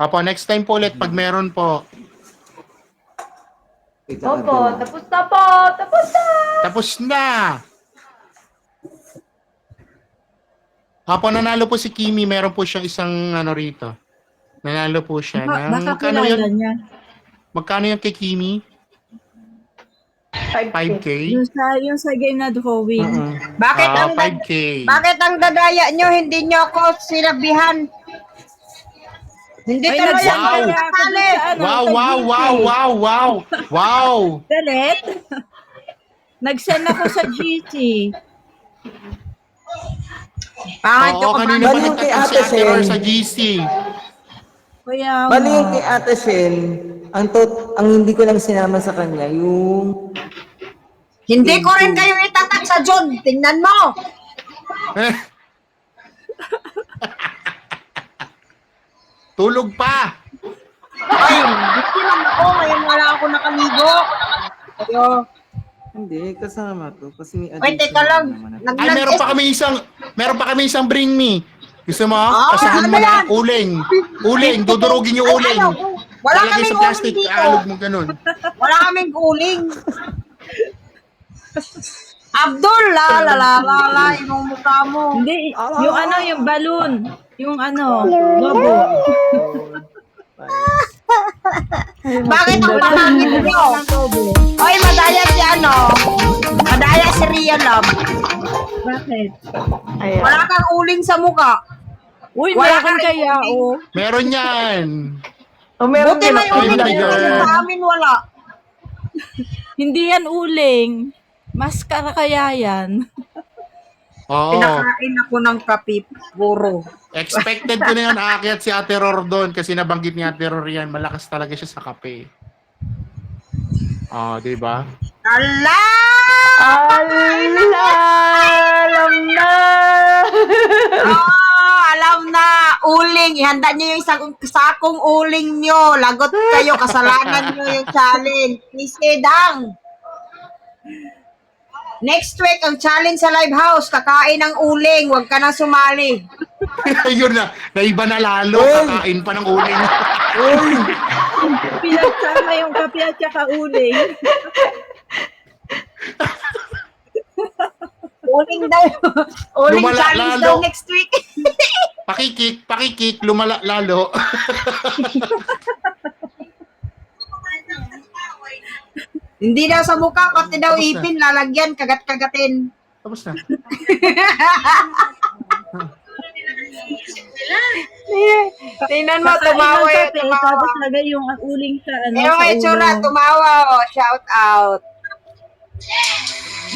Apo, next time po ulit pag meron po. Opo, tapos na po. Tapos na. Tapos na! Apo, nanalo po si Kimi, meron po siyang isang rito. Nanalo po siya ng... Baka Magkano kilala yun? niya. Magkano yung kay Kimi? 5K? Yung sa game na drawing. Bakit ang 5K. bakit ang dadaya nyo hindi nyo ako sinabihan? Hindi Ay, talaga nag-send yan kaya ako kasali. dun sa ano, Wow, sa wow, GC. wow, wow, wow! Wow! Galit? Nag-send ako sa GC. Oo, kanina pa Bali yung kay nagtatag si Ate Ate Ror Shen. sa GC. Kaya Bali yung nga. kay Ate Shen, ang hindi ko lang sinama sa kanya, yung... Hindi ko rin kayo itatag sa John. Tingnan mo. Tulog pa! Ay, gusto lang ako. Ngayon wala ako nakaligo. Ayo. Hindi, kasama to. Kasi may Ay, teka lang. Ay, meron pa kami isang bring me. Gusto mo? Kasahan ano mo yan? na uling. Dudurugin yung uling. Wala Lalagay kaming sa uling plastic, dito. aalog mo ganun. Wala kaming guling. Abdul, la, yung mukha mo. Hindi, yung yung balloon. Yung lobo. Bakit ang pangangit nyo? Lobo. Oy, madaya si Madaya si Ria Love. Bakit? Ayan. Wala kang uling sa mukha. Uy, Wala meron ka- kaya, Meron yan. O, meron Buti din may ako. Ay, uling my dito. God. Sa amin wala. Hindi yan uling. Maskara kaya yan. Oo. Pinakain ako ng kape, puro. Expected ko na yan aakyat si Ate Ror doon kasi nabanggit ni Ate Ror yan. Malakas talaga siya sa kape. Di ba? Ala! Alam na. Alam na! Uling! Ihanda niyo yung isang sakong uling niyo. Lagot kayo, kasalanan niyo yung challenge. Please, Dang! Next week, ang challenge sa live house, kakain ng uling. Huwag ka nang sumali. Yun na. Naiba na lalo. Kakain pa ng uling. Pinagsama yung kape at saka uling. Uling daw. Uling Lumala challenge lalo. daw next week. Pakikik, lumala lalo. Hindi daw sa mukha, pati daw Tapos na. ipin, lalagyan, kagat-kagatin. Tapos na. Tingnan mo, Kakain tumawa ng yun, kape, tumawa. tapos lagay yung uling sa ano, Yung sa itsura, ulo. tumawa, oh, shout out.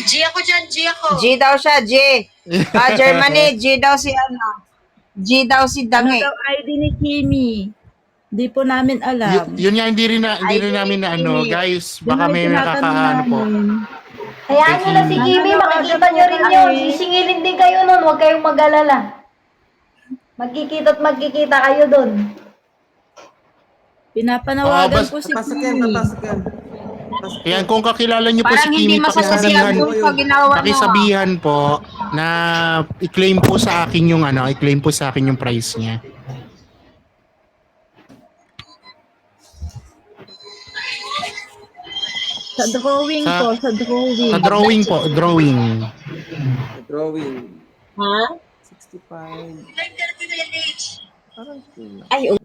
G ako dyan, G ako. G daw siya, G. Germany, G daw si ano. G daw si Ano Dangi. daw ID ni Kimi? Di po namin alam. Yun nga, hindi rin namin na ano, guys, baka may nakakaano po. Hayaan nyo na si Kimi, makikita nyo rin yun. Sisingilin din kayo nun, huwag kayong mag-alala. Magkikita at magkikita kayo dun. Pinapanawagan Oh, ko si Papasok yan, Kimi. papasok yan. Ayan, kung kakilala niyo po Parang si hindi Kimi, masasasihan yung sa ginawa mo. pakisabihan po na i-claim po sa akin yung ano, i-claim po sa akin yung price niya. Sa drawing Sa- po, sa drawing. Sa drawing po, drawing. Drawing. Ha? 65. Parang kulang. Ay, 25.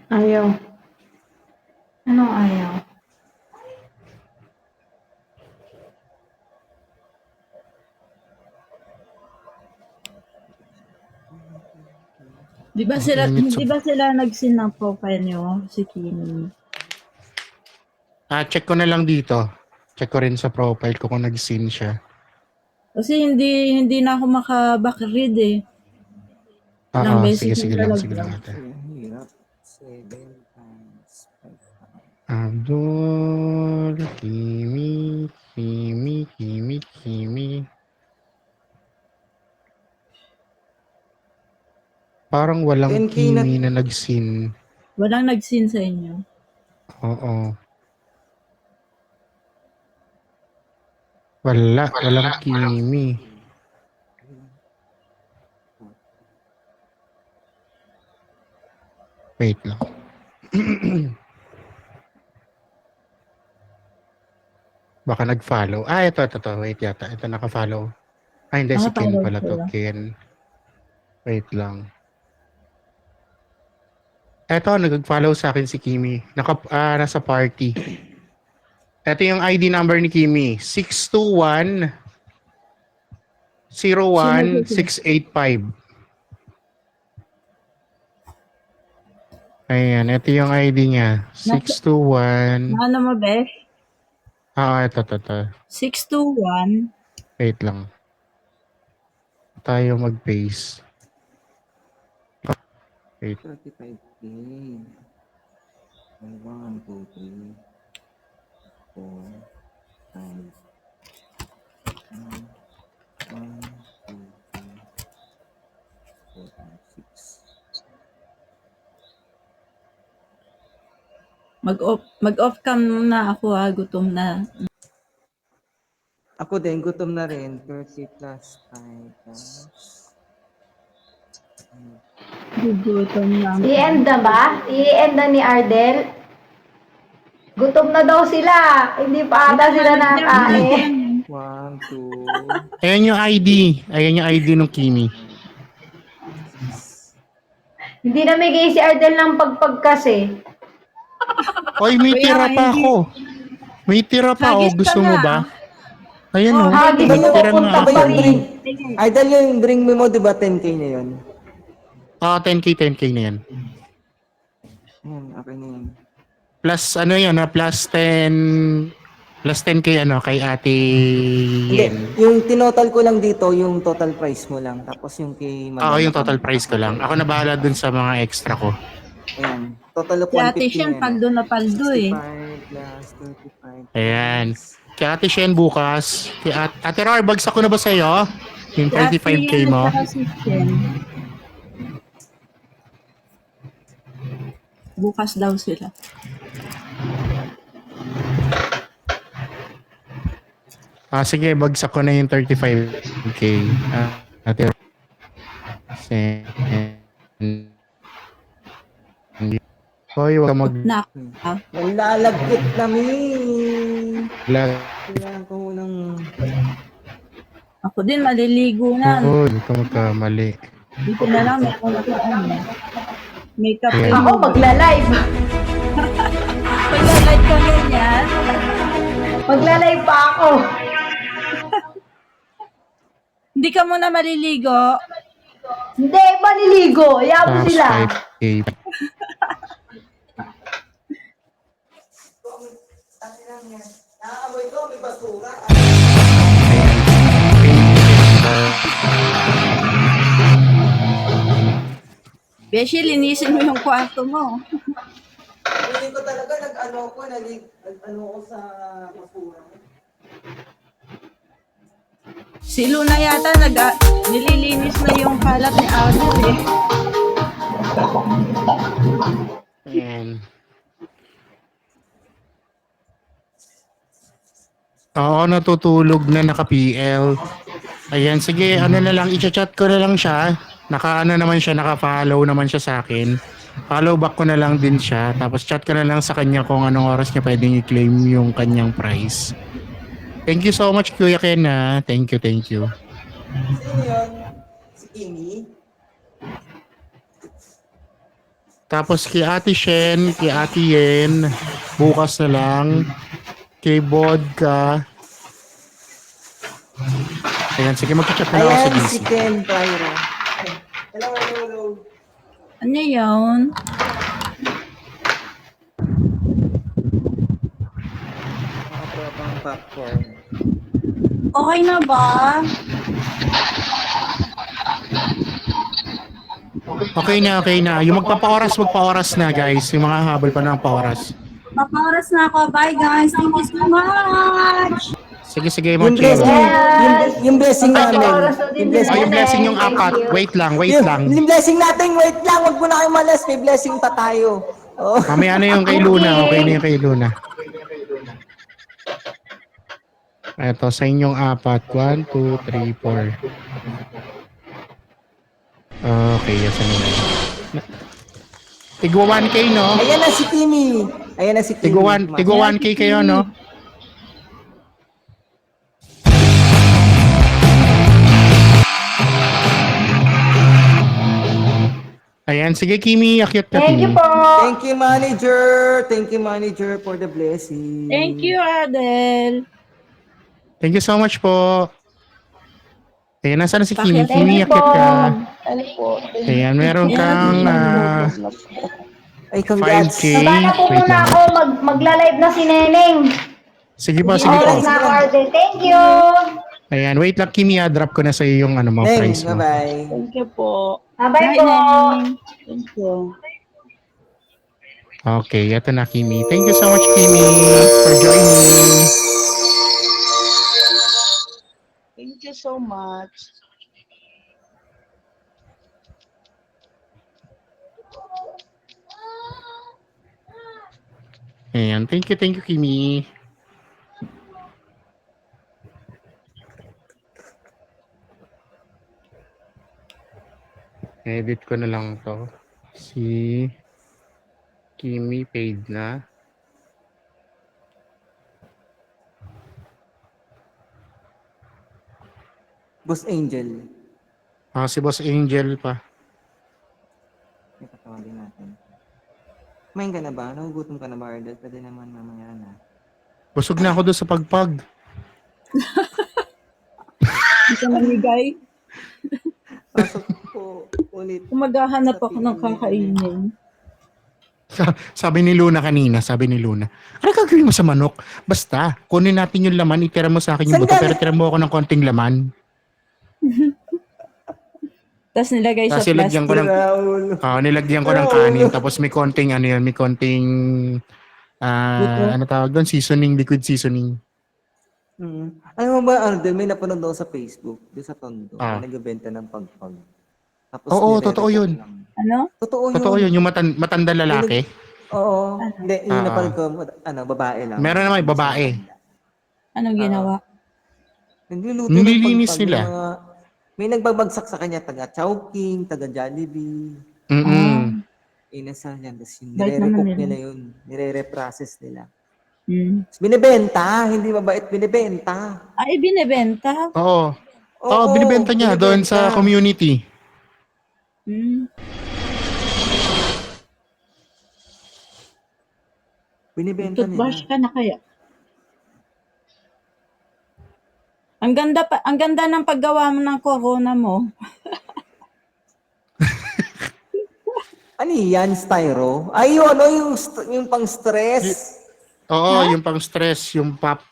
Ayaw. Anong ayaw? Di ba sila nag-sin ng profile nyo, si Kimi? Check ko na lang dito. Check ko rin sa profile ko kung nag-sin siya. Kasi hindi na ako maka-backread eh. Ilang Oo, beses sige na lang, talaga. sige lang ate. Ang hirap. 7 times 5. Abdul, Kimi. Parang walang 10K na- Kimi na nag-sin. Walang nag-sin sa inyo. Oo. Walang Kimi. Wait lang. Baka nag-follow. Ito. Wait yata. Ito naka-follow. Hindi. Si Ken Naka-follow pala to. sila. Ken. Wait lang. Eto, nag-follow sa akin si Kimi. Nasa party. Ito yung ID number ni Kimi. 621 01685. Ayan, ito yung ID niya. 621. Ano mo, Beth? Ito. 621. Wait lang. Tayo mag-paste. Wait. 35K. 1, 2, 3, 4, 5. 1, 2, 3, 4, 5, 6. Mag-off cam muna ako ha, gutom na. Ako din, gutom na rin. 30 plus 5 plus. Gugutom na. I-end na ba? I-end na ni Ardel? Gutom na daw sila. Hindi pa ata sila nakakain. 1, 2, Ayan yung ID. Ayan yung ID ng Kimi. Hindi namigay si Ardel ng pagpag kasi. Oy, may tira pa ako. May tira pa. Hagis Gusto ka mo na. ba? Ayan o. Hagis May mo, tira punta na pa ako. rin. Idol yung bring me mo, di ba 10K na yun? 10K na yan. Ayan, okay na yun. Plus ano yun, plus 10K ano, kay ate Hindi, Yen. yung tinotal ko lang dito, yung total price mo lang. Tapos yung kay Ako yung total price ko lang. Ako na bahala dun sa mga extra ko. Ayan, total of Si Ate 150 Shen, na paldo na paldo eh. 65 plus 35. Ayan. Kay ate Shen bukas. Kay ate Rar, bagsak ko na ba sa'yo? Yung 35K mo? Bukas daw sila. Sige, bagsak ko na yung 35K. Ate Hoy, wag ka mag... Nak. Nalalagkit namin. Kailangan ko ng... Ako din, maliligo na. Oo, hindi ka magkamali. Dito na lang, may kape. Ayan. Ako magla-live. Paglalike ka ganyan. Magla-live pa ako. Hindi ka muna maliligo. Hindi, maliligo. Hayaan mo Tapos sila. 5K. Nakaamoy ko, may basura. Beshi, linisin mo yung kwarto mo. Hindi ko talaga nag-ano ko sa basura. Si Luna yata nililinis na yung kalat ni Alden eh. Ayan. Oo, natutulog na naka-PL. Ayan, sige, ano na lang, i-chat ko na lang siya. Naka-ano naman siya, naka-follow naman siya sa akin. Follow back ko na lang din siya. Tapos chat ko na lang sa kanya kung anong oras niya pwedeng i-claim yung kanyang price. Thank you so much, Kuya Ken, ha. Thank you, thank you. Sino yun? Si Kimi? Tapos kay Ate Shen, kay Ate Yen, bukas na lang. Kay Vodka. Ayan, sige, mag-chat na lang ako sa Ayan, DC. si Ken Pyro. Hello, hello, hello. Ano yun? Mga tropang popcorn. Okay na ba? Okay na. Yung magpa-oras na, guys. Yung mga habol pa ng pa-oras. Papaoras na ako. Bye guys. Thank you so much. Sige, Yung Mochi. blessing, yung blessing namin. Oras na din Yung blessing, Yung blessing yung Thank apat. you. Wait lang. yung blessing natin, wait lang, wag mo na kayo malas, may blessing pa tayo. Oh. Mamaya na yung kay Luna. Okay na yung kay Luna. Ito, sa inyong apat. 1, 2, 3, 4. Okay, yes, ano na. Tigwa 1K, no? Ayan na si Kimi. Ayan na si Kimi. Tigwa 1K kayo, no? Ayan, sige Kimi, akyat ka Thank you Kimi. po. Thank you, manager. Thank you, manager, for the blessing. Thank you, Adel. Thank you so much po. Ayan, nasaan na si Kimi? Bakit? Kimi, Thank you po. akyat ka. Ano po? Ayan, meron kang Ay, congrats. 5K. Bala po Wait muna lang. ako. Magla-live na si Neneng. Sige po, sige po. Oras na ako, Arden. Thank you. Ayan, wait lang Kimi, drop ko na sa iyo yung ano mo, Neng, price mo. bye-bye. Thank you po. Bye Bye, po. Neng. Thank you. Okay, eto na Kimi. Thank you so much Kimi for joining. Thank you so much. Ayan, thank you Kimi. Edit ko na lang to. Si Kimi paid na. Boss Angel. Si Boss Angel pa. Ipatawagin natin. Kumain ka na ba? Nagugutom ka na ba, Ardel? Pwede naman mamaya na. Busog na ako doon sa pagpag. Hindi ka mamigay. Pasok po ulit. Kung maghahanap ako ng kakainin. Sabi ni Luna kanina, ano gagawin mo sa manok? Basta, kunin natin yung laman, itira mo sa akin yung buto, Sandali. pero tira mo ako ng konting laman. Tapos nilagay sa Tapos nilagyan plastic. ko ng, Raul. nilagyan ko ng kanin, tapos may konting, may konting, Buto? ano tawag doon, seasoning, liquid seasoning. Alam mo ba, Ardel, may napanood ako sa Facebook, doon sa Tondo, Ah. na nagbebenta ng pagpag. Tapos Oo, nire-report totoo yun. lang. Ano? Totoo yun, yung matanda lalaki. Oo. Hindi, yung Ah. napanood ko, babae lang. Meron naman, babae. Anong ginawa? Nagluluto Nililinis pagpag, nila. yung mga- may nagbabagsak sa kanya, taga Chowking, taga Jollibee. Mm-mm. Inasal yan. Tapos yung Bait naman nire-recook nila. nila yun. Nire-reprocess nila. Hmm. Tapos binibenta, hindi mabait binibenta. Ay, binibenta. Oo. Oo, binibenta niya doon sa community. Hmm. Binibenta Toothbrush nila. ka na kaya? Ang ganda ng paggawa mo ng corona mo. Ano yan, styro? Ay, yun, ano, yung pang-stress. Oo, Ha? yung pang stress, yung pop,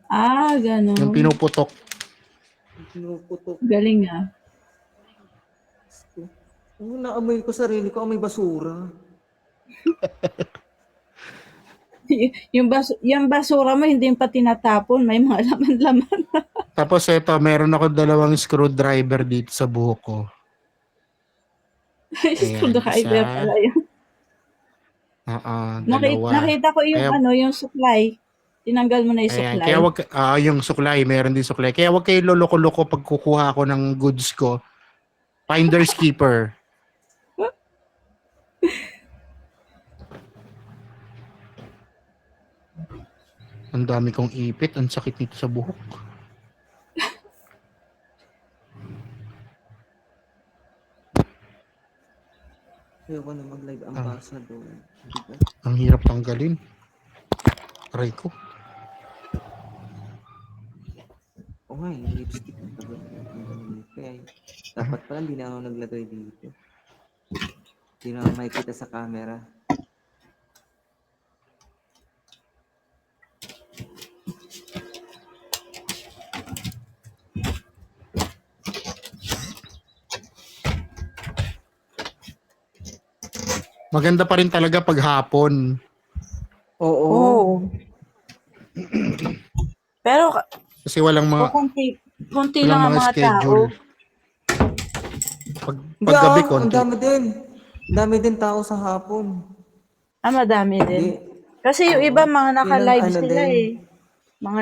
Ah, yung ganun. pinuputok. Pinuputok Galing ah. ko. Oh, naamoy ko sarili ko, amoy basura. Yung basura mo hindi pa tinatapon, may mga laman-laman. Tapos eto, meron ako 2 screwdriver dito sa buhok ko. Ayan, Screwdriver isa. pala yun. Oo, dalawa. Nakita ko yung Kaya, yung supply. Tinanggal mo na yung ayan, supply. kaya yung suklay, meron din suklay. Kaya wag kayo loloko-loko pag kukuha ako ng goods ko. Finders keeper. Ang dami kong ipit, ang sakit nito sa buhok. Ayoko na mag-live ambassador. Bigat. Ang hirap tanggalin. Aray ko. Oo nga, yung lipstick. Kaya, dapat pala hindi na ako naglagay dito. Hindi na ako makikita sa camera. Maganda pa rin talaga pag hapon. Oo. Oo. Pero Kasi walang mga, konti walang lang ang mga mga schedule. tao. Hindi Paggabi ang konti. dami din. Ang dami din tao sa hapon. Ah, madami din. Hindi. Kasi yung Oo. iba mga Yun ang naka-live ano sila din. eh. Mga